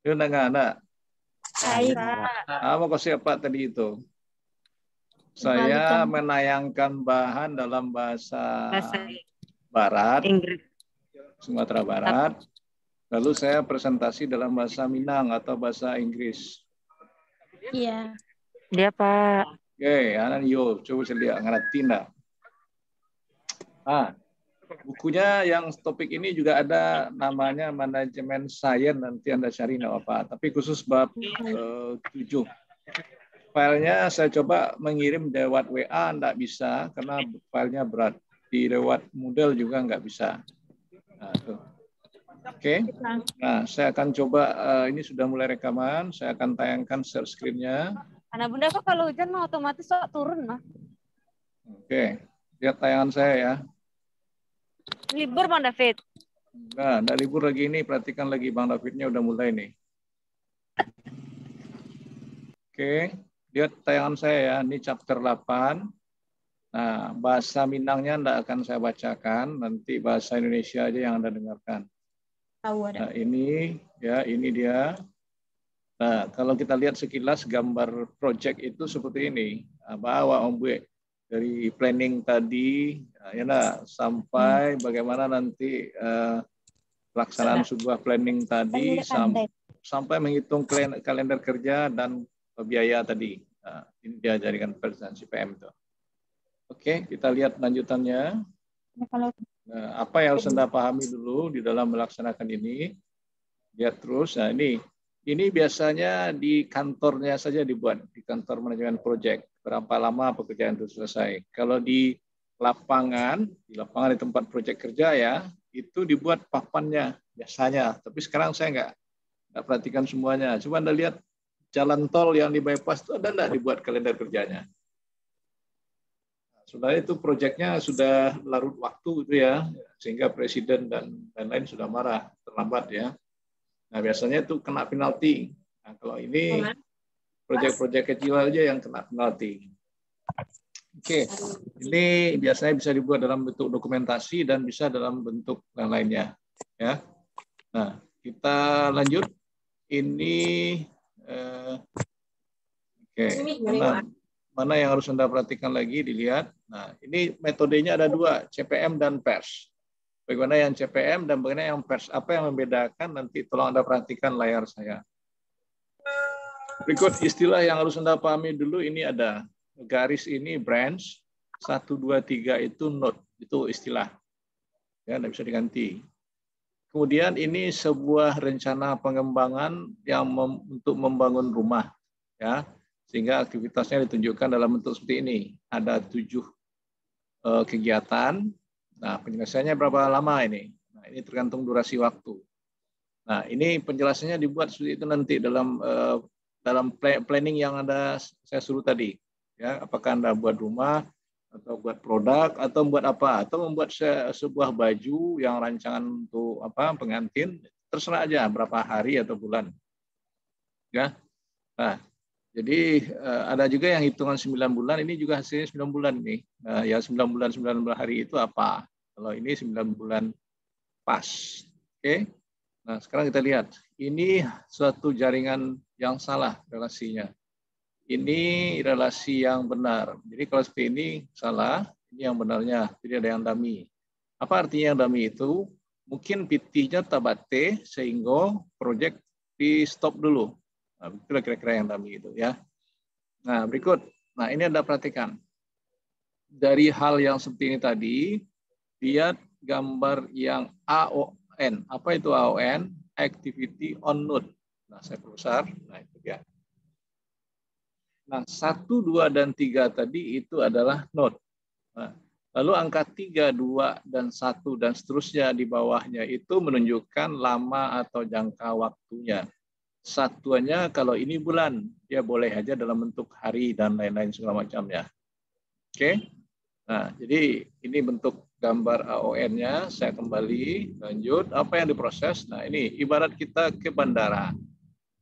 Yun na nga, na. Ay, Apa ko siapa tadi itu? Saya balikan. menayangkan bahan dalam bahasa Bahasa Barat, Inggris. Sumatera Barat. Lalu saya presentasi dalam bahasa Minang atau bahasa Inggris. Iya. Dia Pak. Oke, anan yo, coba saya lihat ngerti enggak? Bukunya yang topik ini juga ada namanya manajemen sains, nanti Anda cari enggak apa. Tapi khusus bab 7. Filenya saya coba mengirim lewat WA, enggak bisa karena filenya berat. Di lewat model juga enggak bisa. Nah, tuh. Oke. Nah, saya akan coba, ini sudah mulai rekaman, saya akan tayangkan share screen-nya. Anak bunda kok kalau hujan mah otomatis turun mah. Oke, lihat tayangan saya ya. Libur Bang David. Nah, enggak libur lagi ini, perhatikan lagi Bang Davidnya udah mulai nih. Oke, lihat tayangan saya ya, ini chapter 8. Nah, bahasa Minangnya enggak akan saya bacakan, nanti bahasa Indonesia aja yang Anda dengarkan. Nah, ini ya, ini dia. Nah, kalau kita lihat sekilas gambar project itu seperti ini. Bahwa Om Bu dari planning tadi, ya nah, sampai bagaimana nanti pelaksanaan sebuah planning tadi sampai menghitung kalender kerja dan biaya tadi. Nah, ini diajarkan presentasi PM itu. Oke, kita lihat lanjutannya. Nah, apa yang harus Anda pahami dulu di dalam melaksanakan ini? Lihat terus. Nah, ini biasanya di kantornya saja dibuat, di kantor manajemen proyek. Berapa lama pekerjaan itu selesai. Kalau di lapangan di tempat proyek kerja ya, itu dibuat papannya biasanya. Tapi sekarang saya nggak perhatikan semuanya. Coba Anda lihat jalan tol yang di bypass itu ada nggak dibuat kalender kerjanya. Sebenarnya itu proyeknya sudah larut waktu itu ya, sehingga presiden dan lain-lain sudah marah, terlambat ya. Nah, biasanya itu kena penalti. Nah, kalau ini proyek-proyek kecil aja yang kena penalti. Oke, ini biasanya bisa dibuat dalam bentuk dokumentasi dan bisa dalam bentuk yang lainnya. Ya. Nah, kita lanjut. Ini, oke, mana yang harus Anda perhatikan lagi, dilihat. Nah, ini metodenya ada 2, CPM dan PERS. Bagaimana yang CPM dan bagaimana yang PERS. Apa yang membedakan nanti tolong Anda perhatikan layar saya. Berikut istilah yang harus Anda pahami dulu, ini ada garis ini branch, 1, 2, 3 itu node, itu istilah. Ya, tidak bisa diganti. Kemudian ini sebuah rencana pengembangan yang untuk membangun rumah. Ya, sehingga aktivitasnya ditunjukkan dalam bentuk seperti ini. Ada 7 kegiatan. Nah, penyelesaiannya berapa lama ini? Nah, ini tergantung durasi waktu. Nah, ini penjelasannya dibuat seperti itu nanti dalam planning yang saya suruh tadi. Ya, apakah Anda buat rumah atau buat produk atau buat apa? Atau membuat sebuah baju yang rancangan untuk pengantin, terserah aja berapa hari atau bulan. Ya. Nah, jadi ada juga yang hitungan 9 bulan, ini juga hasilnya 9 bulan nih. Nah, ya 9 bulan 9 hari itu apa? Kalau ini 9 bulan pas. Oke. Nah, sekarang kita lihat. Ini suatu jaringan yang salah relasinya. Ini relasi yang benar. Jadi kalau seperti ini salah, ini yang benarnya. Jadi ada yang dummy. Apa artinya yang dummy itu? Mungkin PT-nya tabate sehingga proyek di stop dulu. Nah, itulah kira-kira yang dummy itu ya. Nah, berikut. Nah, ini Anda perhatikan. Dari hal yang seperti ini tadi, lihat gambar yang AON. Apa itu AON? Activity on node. Nah, saya perbesar. Nah, itu dia. Nah, 1, 2, dan 3 tadi itu adalah node. Nah, lalu angka 3, 2, dan 1, dan seterusnya di bawahnya itu menunjukkan lama atau jangka waktunya. Satuannya kalau ini bulan, dia boleh aja dalam bentuk hari dan lain-lain segala macamnya. Oke. Nah, jadi ini bentuk gambar AON-nya. Saya kembali, lanjut. Apa yang diproses? Nah, ini ibarat kita ke bandara.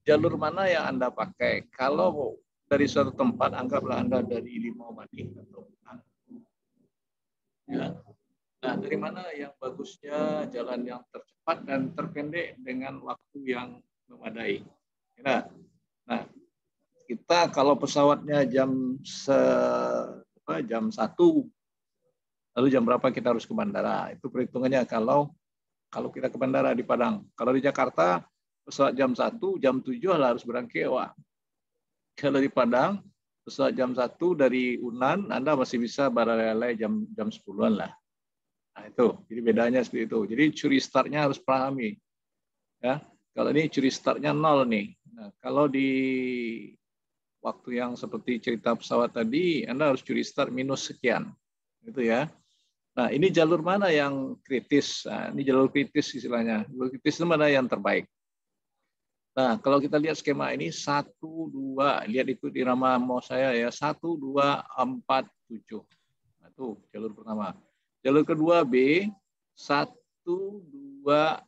Jalur mana yang Anda pakai? Kalau dari suatu tempat, anggaplah Anda dari Limaumading atau ya. Nah, dari mana yang bagusnya jalan yang tercepat dan terpendek dengan waktu yang memadai. Nah, kita kalau pesawatnya jam 1, lalu jam berapa kita harus ke bandara? Itu perhitungannya kalau kita ke bandara di Padang. Kalau di Jakarta, pesawat jam 1, jam 7 harus berangkat. Wah. Kalau di Padang, pesawat jam 1 dari Unan, Anda masih bisa baralai jam 10-an lah. Nah, itu. Jadi bedanya seperti itu. Jadi curi startnya harus pahami. Ya. Kalau ini curi startnya 0 nih. Nah, kalau di waktu yang seperti cerita pesawat tadi, Anda harus curi start minus sekian. Gitu ya. Nah, ini jalur mana yang kritis? Nah, ini jalur kritis istilahnya. Jalur kritis itu mana yang terbaik? Nah, kalau kita lihat skema ini 1, 2, lihat itu di nama mau saya ya, 1, 2, 4, 7. Nah, itu jalur pertama. Jalur kedua B, 1, 2,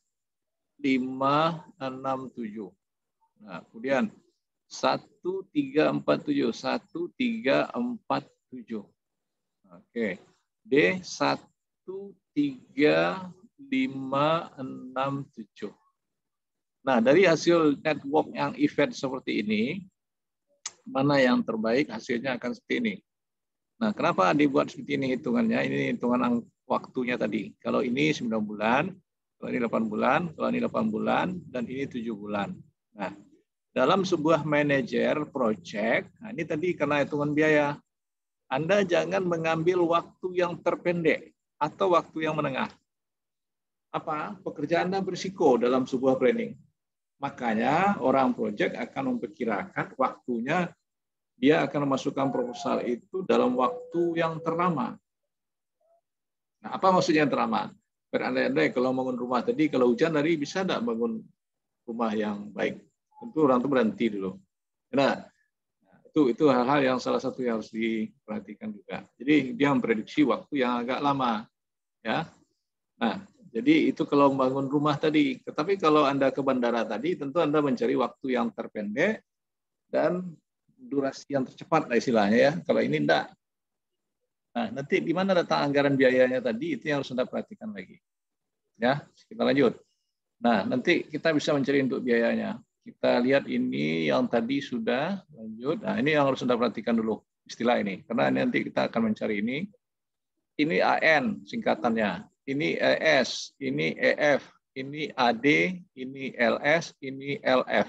5, 6, 7. Nah, kemudian 1, 3, 4, 7. 1, 3, 4, 7. Oke. D 1, 3, 5, 6, 7. Nah, dari hasil network yang event seperti ini, mana yang terbaik hasilnya akan seperti ini. Nah, kenapa dibuat seperti ini hitungannya? Ini hitungan waktunya tadi. Kalau ini 9 bulan, kalau ini 8 bulan, kalau ini 8 bulan, dan ini 7 bulan. Nah, dalam sebuah manajer project, nah ini tadi karena hitungan biaya, Anda jangan mengambil waktu yang terpendek atau waktu yang menengah. Apa? Pekerjaan Anda berisiko dalam sebuah planning. Makanya orang project akan memperkirakan waktunya, dia akan memasukkan proposal itu dalam waktu yang terlama. Nah, apa maksudnya yang terlama? Berandai-andai kalau bangun rumah tadi, kalau hujan tadi bisa tidak bangun rumah yang baik? Tentu orang itu berhenti dulu. Nah, itu hal-hal yang salah satu yang harus diperhatikan juga. Jadi dia memprediksi waktu yang agak lama, ya. Nah, jadi itu kalau membangun rumah tadi. Tetapi kalau Anda ke bandara tadi, tentu Anda mencari waktu yang terpendek dan durasi yang tercepat lah istilahnya ya. Kalau ini enggak. Nah, nanti di mana letak anggaran biayanya tadi, itu yang harus Anda perhatikan lagi. Ya, kita lanjut. Nah, nanti kita bisa mencari untuk biayanya. Kita lihat ini yang tadi sudah lanjut. Nah, ini yang harus Anda perhatikan dulu istilah ini. Karena nanti kita akan mencari ini. Ini AN singkatannya. Ini ES, ini EF, ini AD, ini LS, ini LF.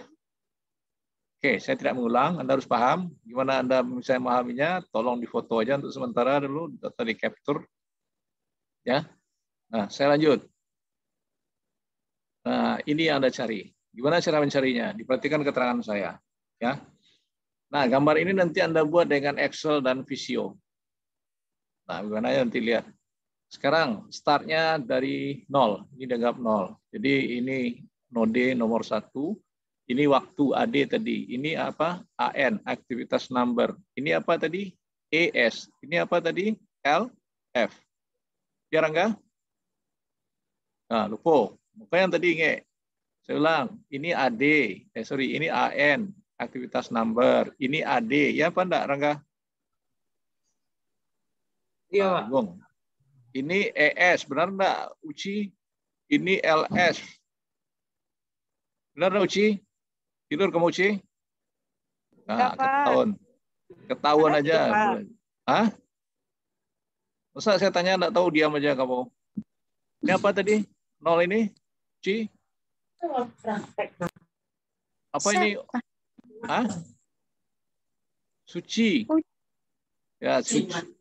Oke, saya tidak mengulang. Anda harus paham. Gimana Anda bisa memahaminya? Tolong difoto aja untuk sementara dulu. Data di capture. Ya. Nah, saya lanjut. Nah, ini yang Anda cari. Gimana cara mencarinya? Diperhatikan keterangan saya. Ya. Nah, gambar ini nanti Anda buat dengan Excel dan Visio. Nah, gimana ya nanti lihat. Sekarang startnya dari 0. Ini dianggap 0. Jadi ini node nomor 1. Ini waktu AD tadi. Ini apa? AN, aktivitas number. Ini apa tadi? ES. Ini apa tadi? LF. Ya, Rangga? Nah, lupa. Bukan yang tadi nge. Saya ulang, ini AD, ini AN, aktivitas number, ini AD, ya apa enggak, Rangga? Iya, Pak. Ini ES, benar enggak, Uci? Ini LS. Benar enggak, Uci? Tidur kamu, Uci? Nah, ketahuan aja. Hah? Masa saya tanya enggak tahu, diam aja kamu. Ini apa tadi? 0 ini, Uci? Apa ini? Hah? Suci. Ya,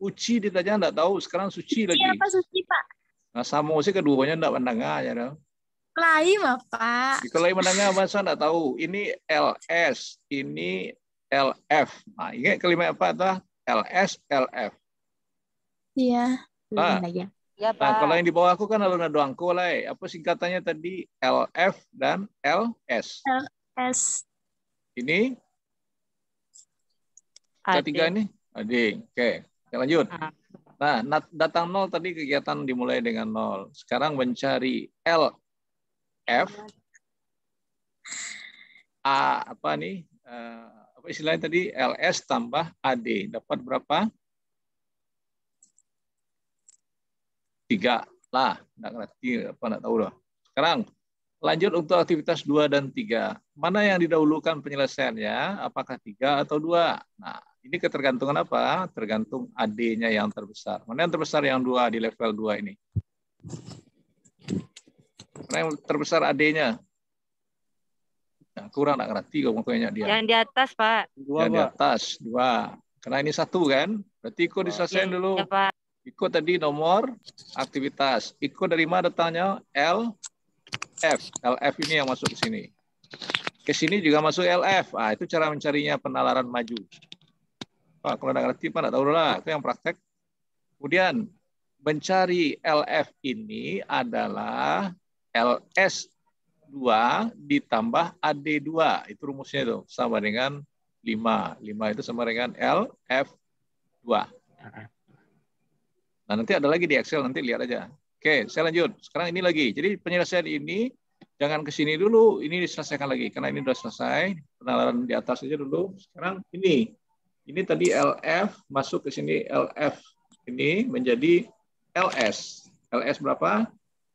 Uci ditanya enggak tahu, sekarang Suci lagi. Apa Suci, Pak? Nah, sama sih keduanya enggak mendengar ya, dong. Lain, Pak. Kalau yang mendengar bahasa enggak tahu. Ini LS, ini LF. Nah, ingat kelima apa tuh? LS, LF. Iya. Nah, Ya, Pak. nah, kalau yang di bawah aku kan aluna doangko lah. Apa singkatannya tadi? LF dan LS. LS. Ini ketiga ini? Adik. Oke, kita lanjut. Nah, datang 0 tadi kegiatan dimulai dengan 0. Sekarang mencari LF. Apa nih? Apa istilahnya tadi? LS tambah AD. Dapat berapa? 3 lah. Nggak ngerti apa, nggak tahu loh. Sekarang Lanjut untuk aktivitas 2 dan 3. Mana yang didahulukan penyelesaiannya? Apakah 3 atau 2? Nah, ini ketergantungan apa? Tergantung AD-nya yang terbesar. Mana yang terbesar yang 2 di level 2 ini? Mana yang terbesar AD-nya? Nah, kurang nak ngerti kok makanya dia. Yang di atas, Pak. Yang di atas, 2. Karena ini 1 kan? Berarti ikut diselesaikan dulu. Ya, Pak. Ikut tadi nomor aktivitas. Ikut dari mana datanya? LF. LF ini yang masuk ke sini. Ke sini juga masuk LF. Ah, itu cara mencarinya penalaran maju. Pak, kalau nggak ngerti, Pak, nggak tahu lah. Itu yang praktek. Kemudian, mencari LF ini adalah LS2 ditambah AD2. Itu rumusnya itu. Sama dengan 5. 5 itu sama dengan LF2. Nah, nanti ada lagi di Excel, nanti lihat aja. Oke, saya lanjut. Sekarang ini lagi. Jadi penyelesaian ini jangan ke sini dulu, ini diselesaikan lagi karena ini sudah selesai. Penalaran di atas aja dulu. Sekarang ini. Ini tadi LF masuk ke sini, LF ini menjadi LS. LS berapa?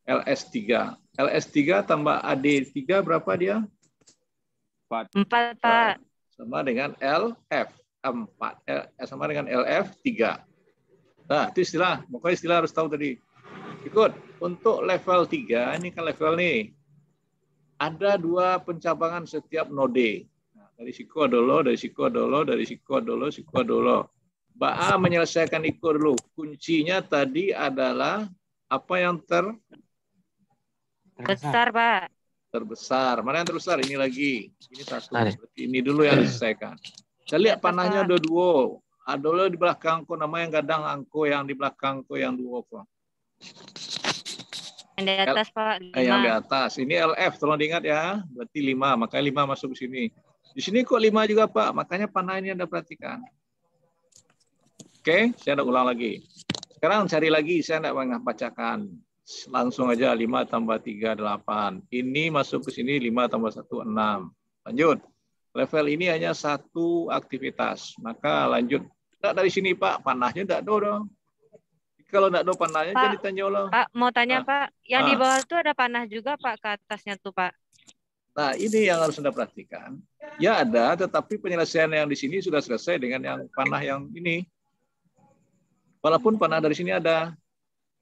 LS3. LS3 tambah AD3 berapa dia? 4, Pak. Sama dengan LF 4. Sama dengan LF3. Nah, itu istilah. Pokoknya istilah harus tahu tadi. Ikut. Untuk level 3, ini kan level nih. Ada 2 pencabangan setiap node. Nah, dari siku dulu, dari siku dulu, dari siku dulu, siku dulu. Mbak A menyelesaikan ikut dulu. Kuncinya tadi adalah apa yang Besar, Pak. terbesar. Mana yang terbesar? Ini lagi. Ini 1. Berarti ini dulu yang diselesaikan. Saya lihat panahnya ada 2. Ada di belakangku nama yang kadang angko yang di belakangku yang 2 kok. Yang di atas, Pak. 5. Yang di atas. Ini LF, tolong diingat ya. Berarti 5, makanya 5 masuk ke sini. Di sini kok 5 juga, Pak. Makanya panah ini Anda perhatikan. Oke, saya ada ulang lagi. Sekarang cari lagi, saya tidak bacakan. Langsung aja 5 tambah 3, 8. Ini masuk ke sini 5 tambah 1, 6. Lanjut. Level ini hanya 1 aktivitas. Maka lanjut. Tidak dari sini, Pak. Panahnya tidak ada dong. Kalau tidak ada panahnya, Pak, jadi tanya Allah. Pak, mau tanya, Pak. Yang di bawah itu ada panah juga, Pak, ke atasnya tuh, Pak. Nah, ini yang harus Anda perhatikan. Ya ada, tetapi penyelesaian yang di sini sudah selesai dengan yang panah yang ini. Walaupun panah dari sini ada.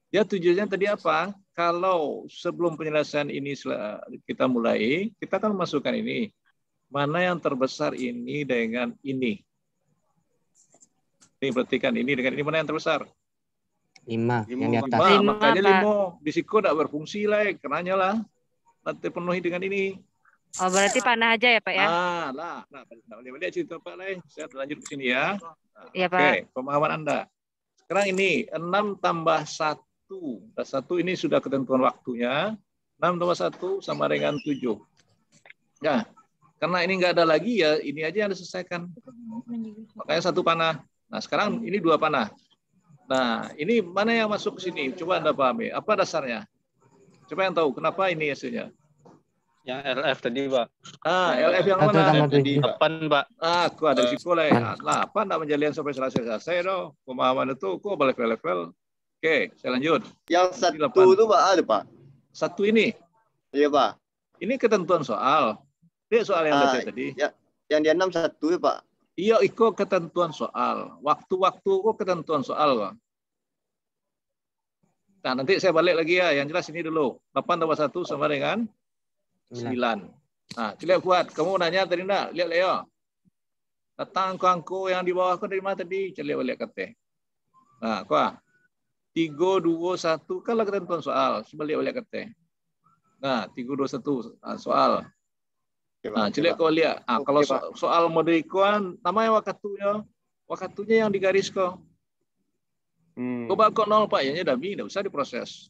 Ya tujuannya tadi apa? Kalau sebelum penyelesaian ini kita mulai, kita kan masukkan ini. Mana yang terbesar ini dengan ini? Ini perhatikan ini dengan ini mana yang terbesar? 5 yang di atas. 5, makanya 5. Bisiko tidak berfungsi lah, kenanya lah. Nanti penuhi dengan ini. Oh, berarti panah aja ya, Pak ya? Nah, lihat cerita Pak Lai. Saya lanjut ke sini ya. Iya, Pak. Oke, pemahaman Anda. Sekarang ini 6 tambah 1. 1 ini sudah ketentuan waktunya. 6 tambah 1 sama dengan 7. Ya, karena ini nggak ada lagi ya, ini aja yang diselesaikan. Makanya 1 panah. Nah, sekarang ini 2 panah. Nah, ini mana yang masuk ke sini? Coba Anda pahami. Apa dasarnya? Coba yang tahu. Kenapa ini hasilnya? Yang LF tadi, Pak. LF yang 1 mana? tambah 7. 8, Pak. Aku ada risiko lah. 8 tidak menjalin sampai selesai dong. Pemahaman itu kok level-level. Oke, saya lanjut. Yang 1 itu Pak ada, Pak. 1 ini. Iya, Pak. Ini ketentuan soal. Lihat soal yang baca tadi. Ya, yang di 6 1 ya, Pak. Iya, itu ketentuan soal. Waktu-waktu kok ketentuan soal, Pak. Nah, nanti saya balik lagi ya. Yang jelas ini dulu. 8 tambah 1 sama dengan 9. Nah, lihat kuat. Kamu nanya tadi enggak? Lihat Leo. Datang angko yang di bawah kau dari mana tadi? Cari balik kata. Nah, kuat. 3, 2, 1. Kalau ketentuan soal. Balik kata. Nah, 3, 2, 1. Soal. Nah, cilik kau lihat. Kalau soal model ikuan, namanya wakatunya yang digaris kau. Kau bakal 0 Pak, ya dami, tidak usah diproses.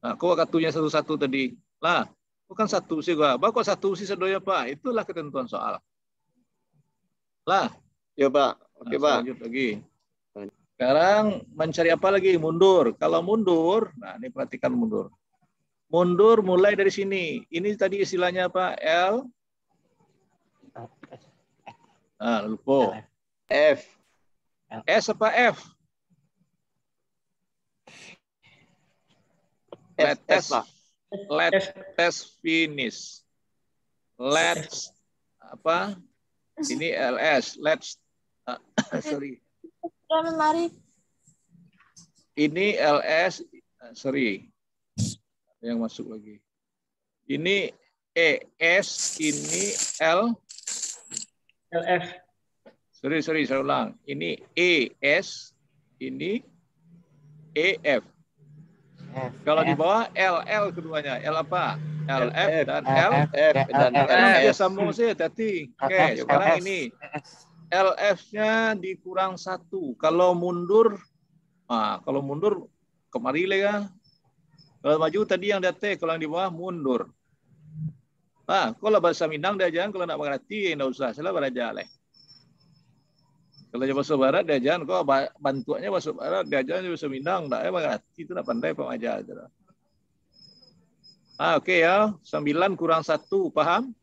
Nah, kau wakatunya 1-1 tadi. Lah, bukan 1 sih gua. Bakal 1 sih sedoyo Pak. Itulah ketentuan soal. Lah, ya Pak. Oke, Pak. Lanjut lagi. Sekarang mencari apa lagi? Mundur. Kalau mundur, nah ini perhatikan mundur. Mundur mulai dari sini. Ini tadi istilahnya apa? L. Nah, lupa. F. S apa F? S, Pak. Let's test finish. Let's apa? Ini ls. Let's sorry. Mari. Ini ls. Sorry. Yang masuk lagi. Ini es. Ini LF. Sorry, saya ulang. Ini ES. Ini EF. Kalau di bawah LL keduanya. L apa? LF dan F dan Dia LS. sambung sih tadi. Oke, sekarang ini LF-nya dikurang 1. Kalau mundur, kemari lah ya. Kalau maju tadi yang date, kalau yang di bawah mundur. Kalau bahasa Minang dia jangan, kalau nak mengerti enggak usah, salah belajar leh. Kalau bahasa Barat dia jangan, kok bantuannya bahasa Barat dia jangan bahasa Minang, enggak mengerti itu nak pandai pengajar aja. Oke ya, 9 kurang 1, paham?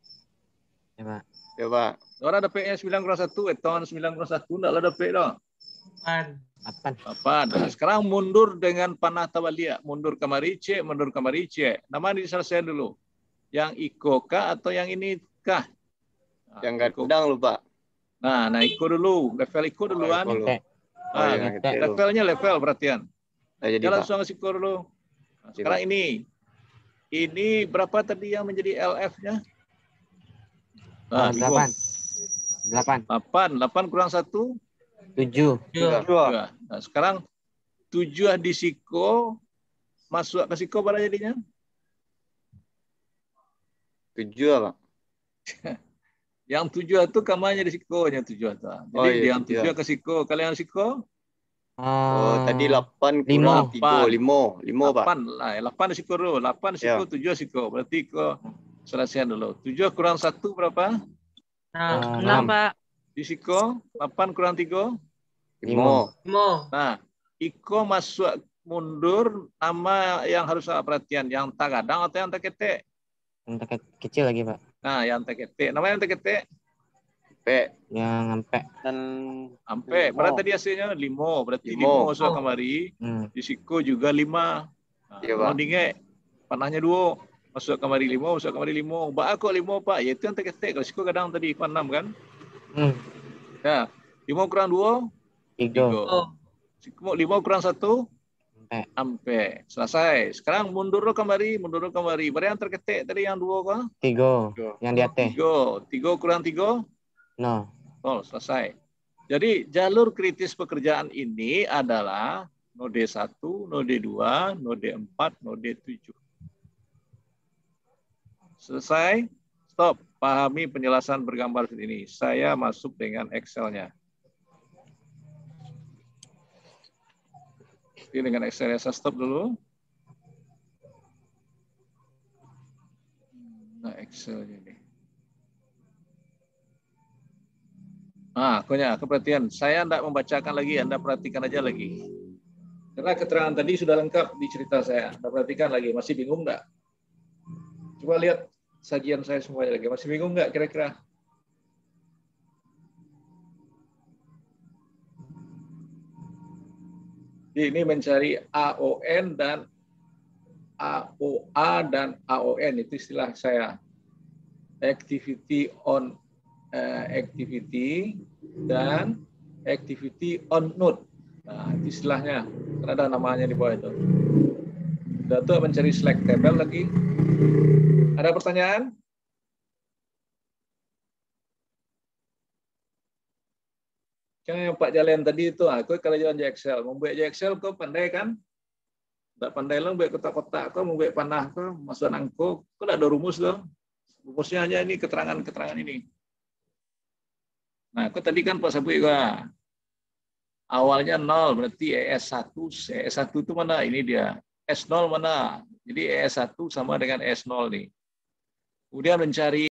Ya, Pak. Ya, Pak. Orang dapatnya 9 kurang 1, tahun 9 kurang 1, enggak lah dapat dah. 8. Nah, sekarang mundur dengan panah tawalia. Mundur kemari C, mundur kemari C. Nama diselesaikan dulu. Yang Iko kah atau yang ini kah? Yang gadang lu, Pak. Nah, Iko dulu. Level Iko duluan. Levelnya level perhatian. Jalan langsung ke Iko dulu. Nah, sekarang ini. Ini berapa tadi yang menjadi LF-nya? 8 kurang 1? 7. Nah, sekarang 7 di Siko, masuk ke Siko pada jadinya? 7 apa? Yang 7 itu kamanya di Siko-nya 7 itu. Jadi yang 7 ke Siko, kalau yang Siko? Tadi 8 kurang 3, 5 Pak. 8 di Siko dulu, 8 di Siko, 7 Siko. Berarti Iko selesaikan dulu. 7 kurang 1 berapa? 6, Pak. Di Siko, 8 kurang 3? 5. Nah, Iko masuk mundur, nama yang harus perhatian, yang tagadang atau yang tekete? Yang kecil lagi, Pak. Nah, yang tekete. Nama yang tekete? P. Yang ampe. Ampe. Berarti tadi hasilnya 5. Berarti 5 masuk kemari. Di Siko juga 5. Nah, kalau dingek, panahnya 2. Masuk kemari 5, masuk kemari 5. Bak kok 5, Pak? Ya, itu yang tekete. Kalau Siko kadang tadi 6 kan? Ya, 5 kurang 2? 3. 5 kurang 1? Ampe. Selesai. Sekarang mundur kembali. Berarti yang terketik tadi yang 2 kah? 3. Yang di atas. 3 kurang 3? 0. Selesai. Jadi jalur kritis pekerjaan ini adalah node 1, node 2, node 4, node 7. Selesai. Stop. Pahami penjelasan bergambar seperti ini. Saya masuk dengan Excel-nya. Ini dengan Excel saya stop dulu. Nah, Excel-nya ini. Keperhatian. Saya tidak membacakan lagi, Anda perhatikan aja lagi. Karena keterangan tadi sudah lengkap di cerita saya. Anda perhatikan lagi. Masih bingung enggak? Coba lihat sajian saya semuanya lagi. Masih bingung enggak kira-kira? Ini mencari AON dan AOA dan AON, itu istilah saya. Activity on activity dan activity on node. Nah, itu istilahnya. Karena ada namanya di bawah itu. Data mencari select table lagi. Ada pertanyaan? Yang Pak Jalen tadi itu, aku kalau jalan di Excel, membuat di Excel kau pandai kan? Tak pandai lah, buat kotak-kotak kau, membuat panah kau, masuk angko, kau tak ada rumus loh. Rumusnya hanya ini keterangan ini. Nah, kau tadi kan Pak Sabu juga awalnya 0, berarti ES1. ES1 itu mana? Ini dia. S0 mana? Jadi ES1 sama dengan S0 nih. Kemudian mencari